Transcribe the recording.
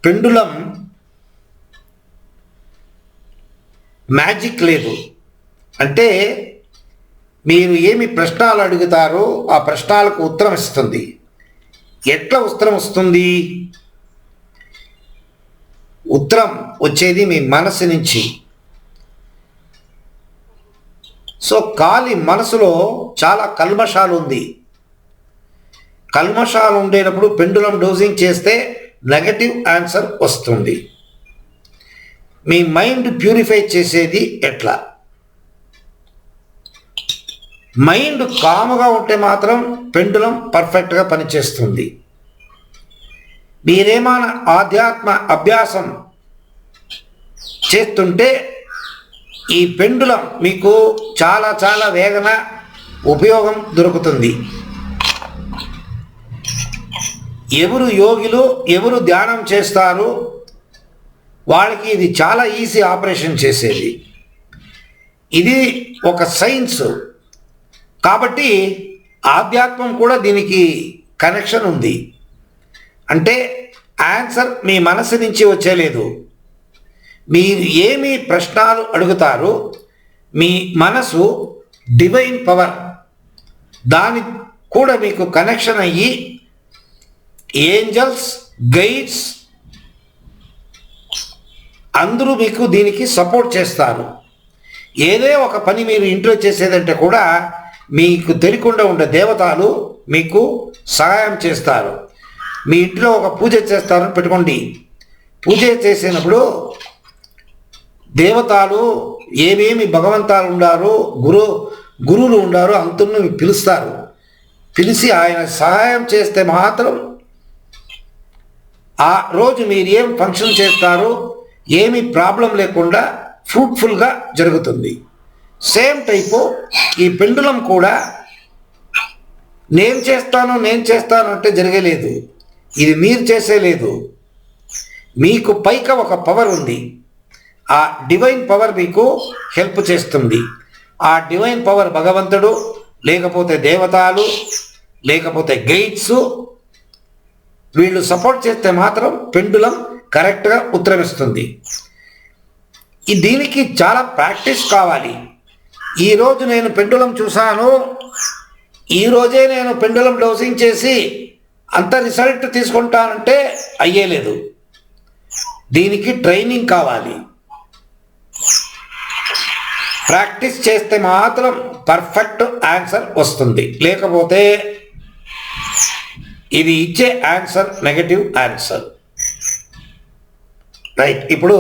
Pendulum magic లేదు. అంటే మీరు ఏమి ప్రశ్నలు అడుగుతారో ఆ ప్రశ్నలకు ఉత్తరం ఇస్తుంది. ఎట్లా ఉత్తరం వస్తుంది? ఉత్తరం వచ్చేది మీ మనసు నుంచి. సో ఖాళీ మనసులో చాలా కల్మషాలు ఉంది. కల్మషాలు ఉండేటప్పుడు పెండులం డోజింగ్ చేస్తే నెగటివ్ ఆన్సర్ వస్తుంది. మీ మైండ్ ప్యూరిఫై చేసేది ఎట్లా? మైండ్ కాముగా ఉంటే మాత్రం పెండులం పర్ఫెక్ట్గా పనిచేస్తుంది. మీరేమైనా ఆధ్యాత్మ అభ్యాసం చేస్తుంటే ఈ పెండులం మీకు చాలా చాలా వేగన ఉపయోగం దొరుకుతుంది. ఎవరు యోగిలు, ఎవరు ధ్యానం చేస్తారు వాళ్ళకి ఇది చాలా ఈజీ ఆపరేషన్ చేసేది. ఇది ఒక సైన్స్ కాబట్టి ఆధ్యాత్మం కూడా దీనికి కనెక్షన్ ఉంది. అంటే ఆన్సర్ మీ మనసు నుంచి వచ్చేలేదు. మీరు ఏమి ప్రశ్నలు అడుగుతారో మీ మనసు డివైన్ పవర్ దాని కూడా మీకు కనెక్షన్ అయ్యి ఏంజల్స్, గైడ్స్ అందరూ మీకు దీనికి సపోర్ట్ చేస్తారు. ఏదే ఒక పని మీరు ఇంట్లో చేసేదంటే కూడా మీకు తెలియకుండా ఉండే దేవతలు మీకు సహాయం చేస్తారు. మీ ఇంట్లో ఒక పూజ చేస్తారని పెట్టుకోండి. పూజ చేసినప్పుడు దేవతలు ఏమేమి భగవంతాలు ఉండారో గురువులు ఉండారో అంతను పిలుస్తారు. పిలిచి ఆయన సహాయం చేస్తే మాత్రం ఆ రోజు మీరు ఏం ఫంక్షన్ చేస్తారో ఏమి ప్రాబ్లం లేకుండా ఫ్రూట్ఫుల్గా జరుగుతుంది. సేమ్ టైపు ఈ పెండులం కూడా నేను చేస్తాను అంటే జరగలేదు. ఇది మీరు చేసేలేదు. మీకు పైక ఒక పవర్ ఉంది. ఆ డివైన్ పవర్ మీకు హెల్ప్ చేస్తుంది. ఆ డివైన్ పవర్ భగవంతుడు, లేకపోతే దేవతలు, లేకపోతే గైడ్స్ వీళ్ళు సపోర్ట్ చేస్తే మాత్రం పెండులం కరెక్ట్గా ఉత్తరమిస్తుంది. దీనికి చాలా ప్రాక్టీస్ కావాలి. ఈరోజు నేను పెండులం చూశాను, ఈరోజే నేను పెండులం డోసింగ్ చేసి అంత రిజల్ట్ తీసుకుంటానంటే అయ్యేలేదు. దీనికి ట్రైనింగ్ కావాలి. ప్రాక్టీస్ చేస్తే మాత్రం పర్ఫెక్ట్ ఆన్సర్ వస్తుంది. లేకపోతే ఇది ఇచ్చే ఆన్సర్ నెగటివ్ ఆన్సర్. రైట్. ఇప్పుడు